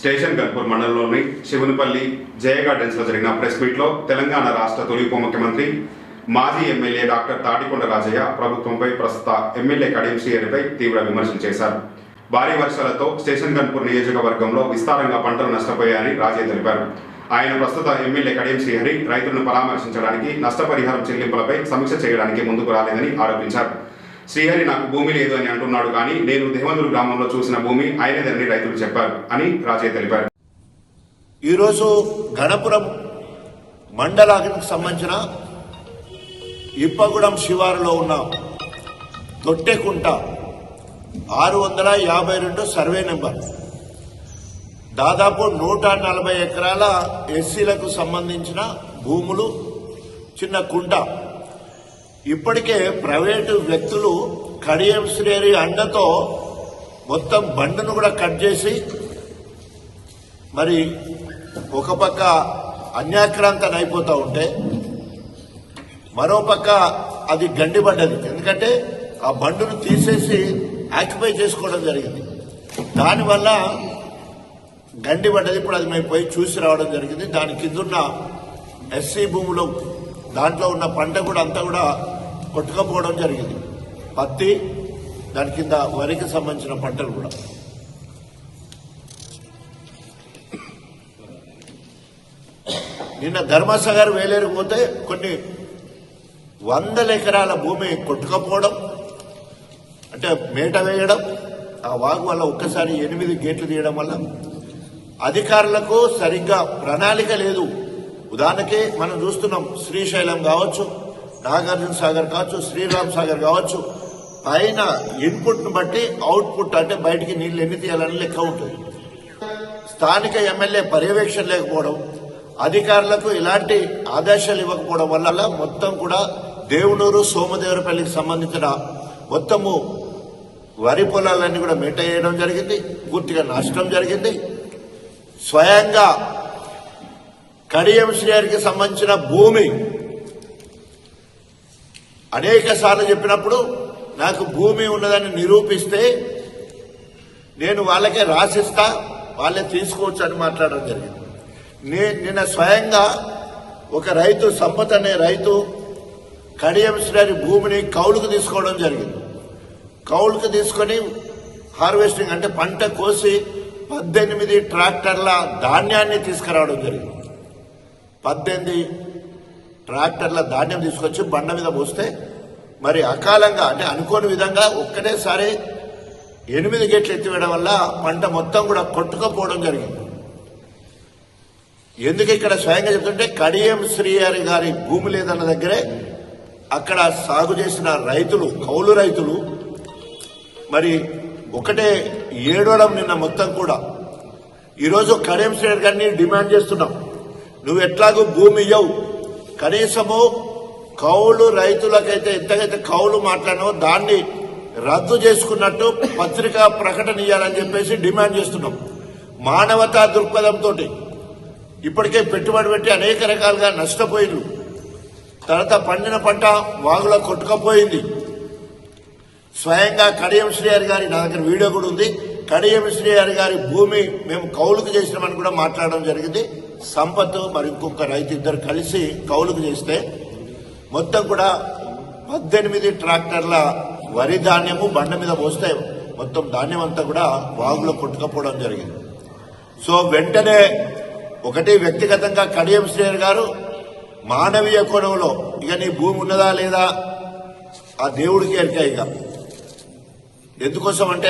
Station Ghanpur మండలంలోని శివునిపల్లి జయ gardens లో జరిగిన ప్రెస్ మీట్ లో తెలంగాణ రాష్ట్ర తొలి ఉప ముఖ్యమంత్రి మాజీ ఎమ్మెల్యే డాక్టర్ తాటికొండ రాజయ్య ప్రభుత్వంపై ప్రస్తుత ఎమ్మెల్యే కడియం శ్రీహరిపై తీవ్ర విమర్శలు చేశారు. భారీ వర్షాలతో స్టేషన్ గన్పూర్ నియోజకవర్గంలో విస్తారంగా పంటలు నష్టపోయాయని రాజయ్య తెలిపారు. ఆయన ప్రస్తుత ఎమ్మెల్యే కడియం శ్రీహరి రైతులను పరామర్శించడానికి నష్టపరిహారం చెల్లింపులపై సమీక్ష చేయడానికి ముందుకు రాలేదని ఆరోపించారు. శ్రీహరి నాకు భూమి లేదు అని అంటున్నాడు, కానీ నేను దేవందూరు గ్రామంలో చూసిన భూమి ఆయనదని రైతులు చెప్పారు అని రాజయ్య తెలిపారు. ఈరోజు గణపురం మండలానికి సంబంధించిన ఇప్పగూడెం శివారులో ఉన్న తొట్టెకుంట 652 సర్వే నెంబర్ దాదాపు 140 ఎకరాల ఎస్సీలకు సంబంధించిన భూములు, చిన్న కుంట. ఇప్పటికే ప్రైవేటు వ్యక్తులు కడియం శ్రీహరి అండతో మొత్తం బండును కూడా కట్ చేసి మరి ఒక పక్క అన్యాక్రాంతం అయిపోతూ ఉంటే మరోపక్క అది గండిపడ్డది. ఎందుకంటే ఆ బండును తీసేసి ఆక్యుపై చేసుకోవడం జరిగింది. దానివల్ల గండిపడ్డది. ఇప్పుడు అది మేము పోయి చూసి రావడం జరిగింది. దాని కిందున్న ఎస్సీ భూములు దాంట్లో ఉన్న పంట కూడా అంతా కూడా కొట్టుకపోవడం జరిగింది. పత్తి, దాని కింద వరికి సంబంధించిన పంటలు కూడా. నిన్న ధర్మసాగర్ వేలేరుకు పోతే కొన్ని 100 ఎకరాల భూమి కొట్టుకపోవడం, అంటే మేట వేయడం, ఆ వాగు వల్ల ఒక్కసారి 8 గేట్లు తీయడం వల్ల అధికారులకు సరిగ్గా ప్రణాళిక లేదు. ఉదాహరణకి మనం చూస్తున్నాం, శ్రీశైలం కావచ్చు, నాగార్జున సాగర్ కావచ్చు, శ్రీరామ్ సాగర్ కావచ్చు, పైన ఇన్పుట్ను బట్టి అవుట్పుట్ అంటే బయటికి నీళ్లు ఎన్ని తీయాలని లెక్క ఉంటుంది. స్థానిక ఎమ్మెల్యే పర్యవేక్షణ లేకపోవడం, అధికారులకు ఎలాంటి ఆదేశాలు ఇవ్వకపోవడం వల్ల మొత్తం కూడా దేవునూరు సోమదేవరపల్లికి సంబంధించిన మొత్తము వరి పొలాలన్నీ కూడా మేట వేయడం జరిగింది. పూర్తిగా నష్టం జరిగింది. స్వయంగా కడియం శ్రీహరికి సంబంధించిన భూమి అనేక సార్లు చెప్పినప్పుడు నాకు భూమి ఉన్నదని నిరూపిస్తే నేను వాళ్ళకే రాసిస్తా, వాళ్ళే తీసుకోవచ్చు అని మాట్లాడడం జరిగింది. నిన్న స్వయంగా ఒక రైతు, సంపత్ అనే రైతు, కడియం శ్రీహరి భూమిని కౌలుకు తీసుకోవడం జరిగింది. కౌలుకు తీసుకొని హార్వెస్టింగ్ అంటే పంట కోసి 18 ట్రాక్టర్ల ధాన్యాన్ని తీసుకురావడం జరిగింది. 18 ట్రాక్టర్ల ధాన్యం తీసుకొచ్చి బండ మీద పోస్తే మరి అకాలంగా అంటే అనుకోని విధంగా ఒక్కటేసారి 8 గేట్లు ఎత్తివేయడం వల్ల పంట మొత్తం కూడా కొట్టుకుపోవడం జరిగింది. ఎందుకు ఇక్కడ స్వయంగా చెప్తుంటే కడియం శ్రీహరి గారి భూమి లేదన్న దగ్గరే అక్కడ సాగు చేసిన రైతులు, కౌలు రైతులు మరి ఒకటే ఏడవడం. నిన్న మొత్తం కూడా ఈరోజు కడియం శ్రీహరి గారిని డిమాండ్ చేస్తున్నాం, నువ్వు ఎట్లాగూ భూమి ఇవ్వవు, కనీసము కౌలు రైతులకైతే ఎంతకైతే కౌలు మాట్లాడినో దాన్ని రద్దు చేసుకున్నట్టు పత్రికా ప్రకటన ఇవ్వాలని చెప్పేసి డిమాండ్ చేస్తున్నాం. మానవతా దృక్పథంతో ఇప్పటికే పెట్టుబడి పెట్టి అనేక రకాలుగా నష్టపోయింది. తర్వాత పండిన పంట వాగులో కొట్టుకపోయింది. స్వయంగా కడియం శ్రీహరి గారి, నా దగ్గర వీడియో కూడా ఉంది, కడియం శ్రీహరి గారి భూమి మేము కౌలుకు చేసినామని కూడా మాట్లాడడం జరిగింది. సంపత్ మరి ఇంకొక రైతు ఇద్దరు కలిసి కౌలుకు చేస్తే మొత్తం కూడా 18 ట్రాక్టర్ల వరి ధాన్యము బండ మీద పోస్తే మొత్తం ధాన్యం అంతా కూడా వాగులో కొట్టుకపోవడం జరిగింది. సో వెంటనే ఒకటి వ్యక్తిగతంగా కడియం శ్రీహరి గారు మానవీయ కోణంలో ఇక నీ భూమి ఉన్నదా లేదా ఆ దేవుడికి ఎరిక. ఇక ఎందుకోసం అంటే